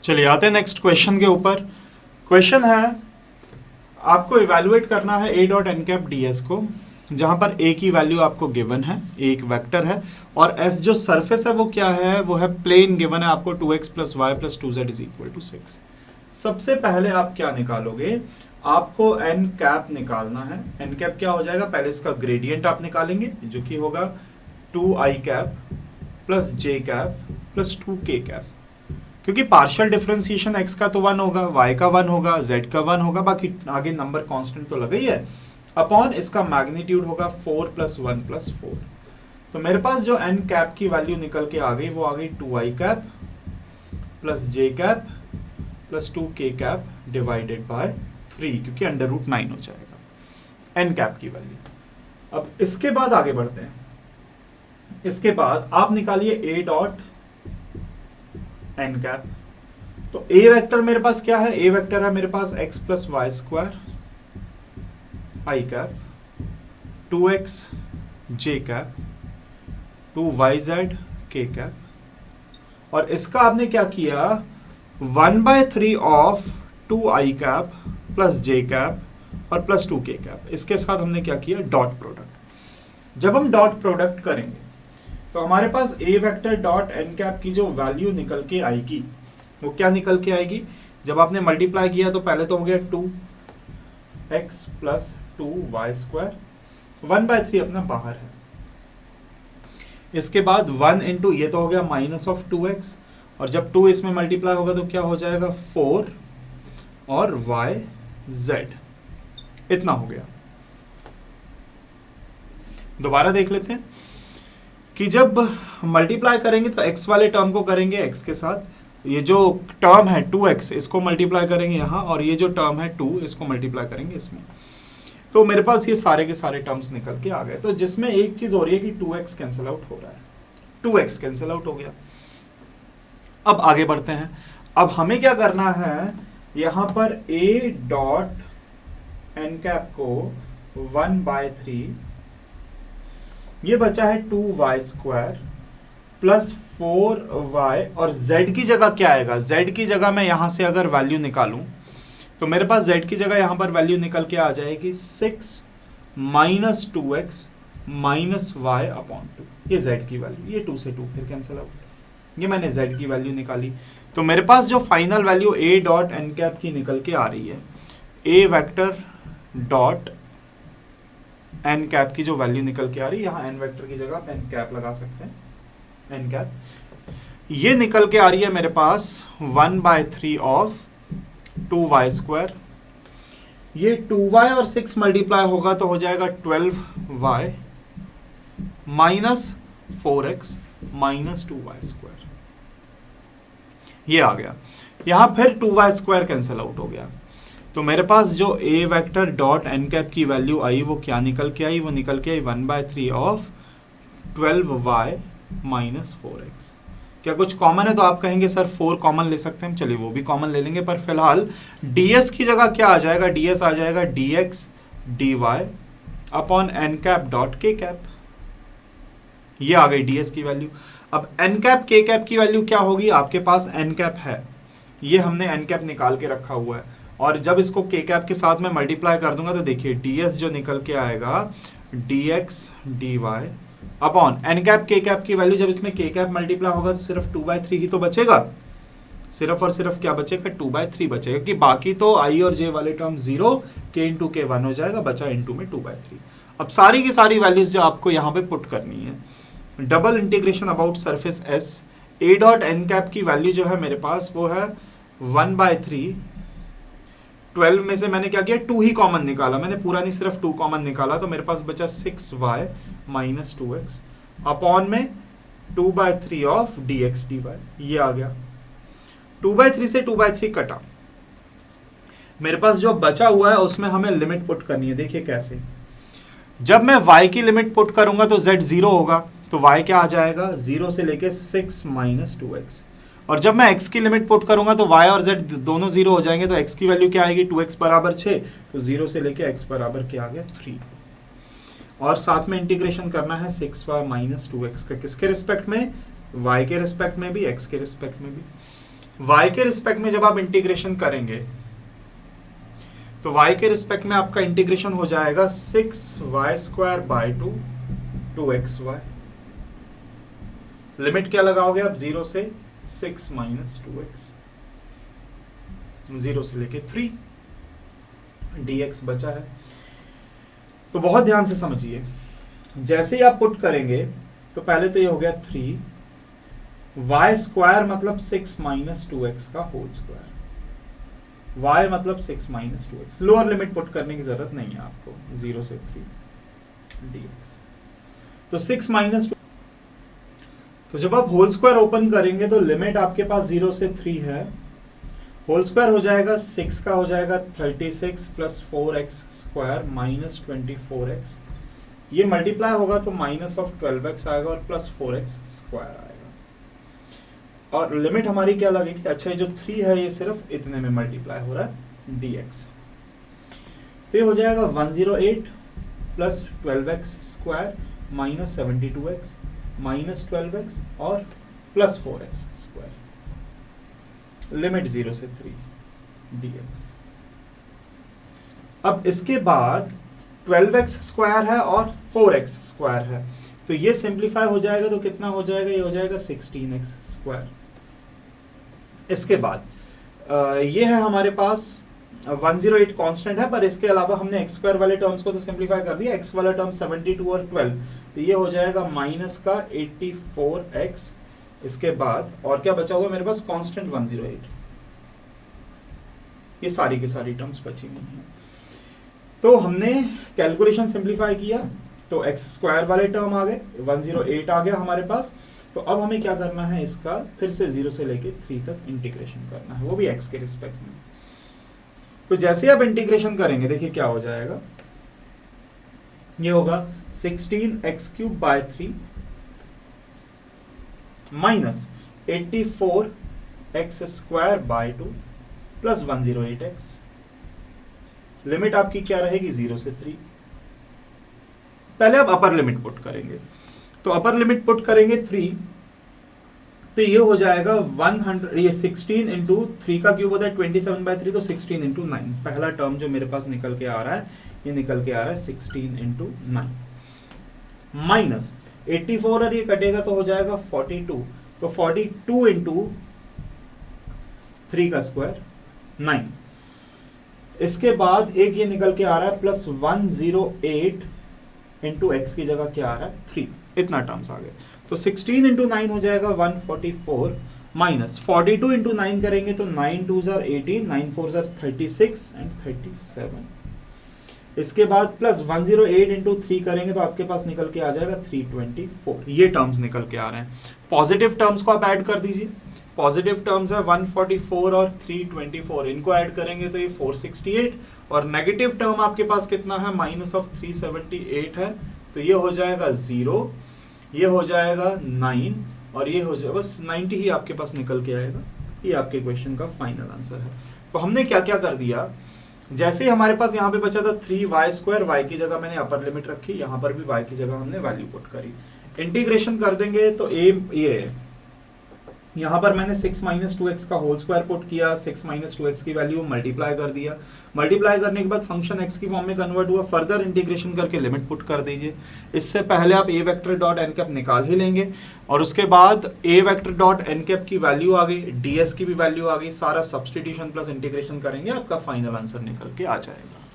चलिए आते हैं नेक्स्ट क्वेश्चन के ऊपर। क्वेश्चन है आपको इवैल्यूएट करना है A dot N cap D S को, जहां पर ए की वैल्यू आपको गिवन है, एक वेक्टर है, और एस जो सरफेस है वो क्या है, वो है प्लेन गिवन है आपको 2x plus Y plus 2z is equal to 6। सबसे पहले आप क्या निकालोगे, आपको एन कैप निकालना है। एन कैप क्या हो जाएगा, पहले इसका ग्रेडियंट आप निकालेंगे जो कि होगा 2i cap plus j cap plus 2k cap, क्योंकि पार्शियल डिफरेंशिएशन x का तो 1 होगा, y का 1 होगा, z का 1 होगा, बाकी आगे नंबर कांस्टेंट तो लगा ही है, अपॉन इसका मैग्नीट्यूड होगा 4 प्लस 1 प्लस 4। तो मेरे पास जो n कैप की वैल्यू निकल के आ गई वो आ गई 2i cap plus j cap plus 2k cap divided by 3, क्योंकि अंडर रूट 9 हो जाएगा n कैप की वैल्यू। अब इसके बाद आगे बढ़ते हैं। इसके बाद आप निकालिए a डॉट एन कैप। तो ए वेक्टर मेरे पास क्या है, ए वेक्टर है मेरे पास x plus y square i cap 2x j cap 2yz k cap, और इसका आपने क्या किया 1/3 of 2i cap plus j cap और प्लस 2k कैप। इसके साथ हमने क्या किया, डॉट प्रोडक्ट। जब हम डॉट प्रोडक्ट करेंगे तो हमारे पास ए वेक्टर डॉट एन कैप की जो वैल्यू निकल के आएगी वो क्या निकल के आएगी, जब आपने मल्टीप्लाई किया तो पहले तो हो गया 2x प्लस 2y स्क्वायर, 1/3 अपना बाहर है। इसके बाद 1 इंटू ये तो हो गया माइनस ऑफ 2x, और जब 2 इसमें मल्टीप्लाई होगा तो क्या हो जाएगा 4 और yz, इतना हो गया। दोबारा देख लेते हैं कि जब मल्टीप्लाई करेंगे तो x वाले टर्म को करेंगे x के साथ, ये जो टर्म है 2x इसको मल्टीप्लाई करेंगे यहाँ, और ये जो टर्म है 2 इसको मल्टीप्लाई करेंगे इसमें। तो मेरे पास ये सारे के सारे टर्म्स निकल के आ गए। तो जिसमें एक चीज हो रही है कि 2x कैंसिल आउट हो रहा है, 2x कैंसिल आउट हो गया। अब आगे बढ़ते हैं। अब हमें क्या करना है, यहां पर a डॉट एन कैप को 1/3, ये बचा है 2y स्क्वायर प्लस 4y, और z की जगह क्या आएगा, z की जगह मैं यहां से अगर वैल्यू निकालूं तो मेरे पास z की जगह यहां पर वैल्यू निकल के आ जाएगी 6 minus 2x minus y upon 2, ये z की वैल्यू, ये 2 से 2 फिर कैंसिल आउट, ये मैंने z की वैल्यू निकाली। तो मेरे पास जो final value a dot N cap की निकल के आ रही है, a vector dot N cap की जो वैल्यू निकल के आ रही है, यहाँ एन वेक्टर की जगह आप एन कैप लगा सकते हैं, एन कैप, ये निकल के आ रही है मेरे पास 1/3 ऑफ 2y स्क्वायर, ये 2y और 6 मल्टीप्लाई होगा तो हो जाएगा 12y minus 4x minus 2y square, ये आ गया। यहां फिर 2y स्क्वायर कैंसिल आउट हो गया। तो मेरे पास जो a vector dot N cap की वैल्यू आई वो क्या निकल के आई, वो निकल के आई 1/3 ऑफ 12y माइनस 4x। क्या कुछ कॉमन है तो आप कहेंगे सर 4 कॉमन ले सकते हैं, चलिए वो भी कॉमन ले लेंगे, पर फिलहाल ds की जगह क्या आ जाएगा, ds आ जाएगा dx dy upon N cap dot k cap, ये आ गई ds की वैल्यू। अब एन कैप k कैप की वैल्यू क्या होगी, आपके पास एन कैप है, ये हमने एन कैप निकाल के रखा हुआ है, और जब इसको k कैप के साथ में मल्टीप्लाई कर दूंगा तो देखिए ds जो निकल के आएगा dx dy upon N cap k cap की वैल्यू, जब इसमें k कैप मल्टीप्लाई होगा तो सिर्फ 2/3 ही तो बचेगा, सिर्फ और सिर्फ क्या बचेगा 2/3 बचेगा, कि बाकी तो i और j वाले टर्म 0, k इंटू k 1 हो जाएगा, बचा इंटू में 2/3। अब सारी की सारी वैल्यूज जो आपको यहाँ पे पुट करनी है, double integration about surface s, a dot N cap की वैल्यू जो है मेरे पास वो है 1/3, 12 में से मैंने क्या किया 2 ही कॉमन निकाला, मैंने पूरा नहीं सिर्फ 2 कॉमन निकाला, तो मेरे पास बचा 6y माइनस 2x अपॉन में 2/3 ऑफ dx dy, ये आ गया। 2/3 से 2/3 कटा, मेरे पास जो बचा हुआ है उसमें हमें लिमिट पुट करनी है। देखिए कैसे, जब मैं y की लिमिट पुट करूंगा तो z 0 होगा, तो y क्या आ जाएगा 0 से लेके 6 माइनस 2x, और जब मैं x की लिमिट पुट करूंगा तो y और z दोनों 0 हो जाएंगे, तो x की वैल्यू क्या आएगी 2x बराबर 6, तो 0 से लेके x बराबर क्या आ गया 3, और साथ में इंटीग्रेशन करना है 6y माइनस 2x का, किसके रिस्पेक्ट में, y के रिस्पेक्ट में भी x के रिस्पेक्ट में भी। y के रिस्पेक्ट में जब आप इंटीग्रेशन करेंगे तो y के रिस्पेक्ट में आपका इंटीग्रेशन हो जाएगा 6y² 2xy। लिमिट क्या लगाओगे आप? 0 से 6 माइनस 2x, 0 से लेके 3 dx बचा है। तो बहुत ध्यान से समझिए, जैसे ही आप पुट करेंगे तो पहले तो ये हो गया 3y² मतलब 6 माइनस 2x का होल स्क्वायर, y मतलब 6 minus 2x। Lower limit put करने की जरूरत नहीं है आपको, 0 से 3 dx। तो 6 माइनस, तो जब आप होल स्क्वायर ओपन करेंगे तो लिमिट आपके पास 0 से 3 है, होल स्क्वायर हो जाएगा 6 का हो जाएगा 36 प्लस 4x² माइनस 24x। ये मल्टीप्लाई होगा तो माइनस ऑफ 12x आएगा और प्लस 4x² आएगा। और लिमिट हमारी क्या लगेगी? अच्छा, ये जो 3 है ये सिर्फ इतने में मल्टीप्लाई हो रहा है dx। तो ये हो जाएगा 108 plus 12x² minus 72x minus 12x और प्लस 4x²। लिमिट 0 से 3 dx। अब इसके बाद 12x² है और 4x² है, तो ये सिंप्लीफाई हो जाएगा तो कितना हो जाएगा? ये हो जाएगा 16x²। इसके बाद ये है हमारे पास 108 कांस्टेंट है, पर इसके अलावा हमने x² वाले टर्म्स को तो सिंप्लीफाई कर दिया। x वाला टर्म 72 और 12, तो ये हो जाएगा माइनस का 84x। इसके बाद और क्या बचा हुआ मेरे पास? कांस्टेंट 108। ये सारी की सारी टर्म्स बची हुई हैं। तो हमने कैलकुलेशन सिंप्लीफाई किया तो x² वाले टर्म आ गए, 108 आ गया हमारे पास। तो अब हमें क्या करना है? इसका फिर से 0 से लेके 3 तक इंटीग्रेशन करना है, वो भी x के रिस्पेक्ट में। तो जैसे आप इंटीग्रेशन करेंगे देखिए क्या हो जाएगा। ये होगा 16x³ 3 minus 84x² 2 plus 108x। Limit आपकी क्या रहेगी? 0 से 3। पहले आप अपर लिमिट पुट करेंगे, तो अपर लिमिट पुट करेंगे 3, तो ये हो जाएगा 100। ये 16 इंटू 3 का क्यूब होता है 27/3, तो 16 इंटू 9। पहला टर्म जो मेरे पास निकल के आ रहा है, ये निकल के आ रहा है 16 इंटू 9 माइनस 84 और ये कटेगा तो हो जाएगा 42, तो 42 इंटू 3 का स्क्वायर 9। इसके बाद एक ये निकल के आ रहा है प्लस 108 इंटू एक्स की जगह क्या आ रहा है? 3। इतना टर्म्स आ गए, तो 16 इंटू 9 हो जाएगा 144 माइनस 42 इंटू 9 करेंगे तो 9 2 जार 18, 9 4 जार 36 एंड 37। इसके बाद प्लस 108 इंटू 3 करेंगे तो आपके पास निकल के आ जाएगा 324। ये टर्म्स निकल के आ रहे हैं। पॉजिटिव टर्म्स को आप ऐड कर दीजिए। पॉजिटिव टर्म्स है 144 और 324, इनको ऐड करेंगे तो ये 468, और नेगेटिव टर्म आपके पास कितना है? माइनस ऑफ 378 है, तो ये हो जाएगा 0, ये हो जाएगा 9 और ये हो जाएगा बस 90 ही आपके पास निकल के आएगा। ये आपके क्वेश्चन का फाइनल आंसर है। तो हमने क्या क्या कर दिया? जैसे ही हमारे पास यहाँ पे बचा था 3y², y की जगह मैंने अपर लिमिट रखी, यहाँ पर भी y की जगह हमने वैल्यू पुट करी। इंटीग्रेशन कर देंगे तो ये यहाँ पर मैंने 6 माइनस 2x का होल स्क्वायर पुट किया, 6 माइनस 2x की वैल्यू मल्टीप्लाई कर दिया। मल्टीप्लाई करने के बाद फंक्शन x की फॉर्म में कन्वर्ट हुआ। फर्दर इंटीग्रेशन करके लिमिट पुट कर दीजिए। इससे पहले आप a vector dot N cap निकाल ही लेंगे, और उसके बाद a vector dot N cap की वैल्यू आ गई, ds की भी वैल्यू आ गई। सारा सब्सटीट्यूशन प्लस इंटीग्रेशन करेंगे, आपका फाइनल आंसर निकल के आ जाएगा।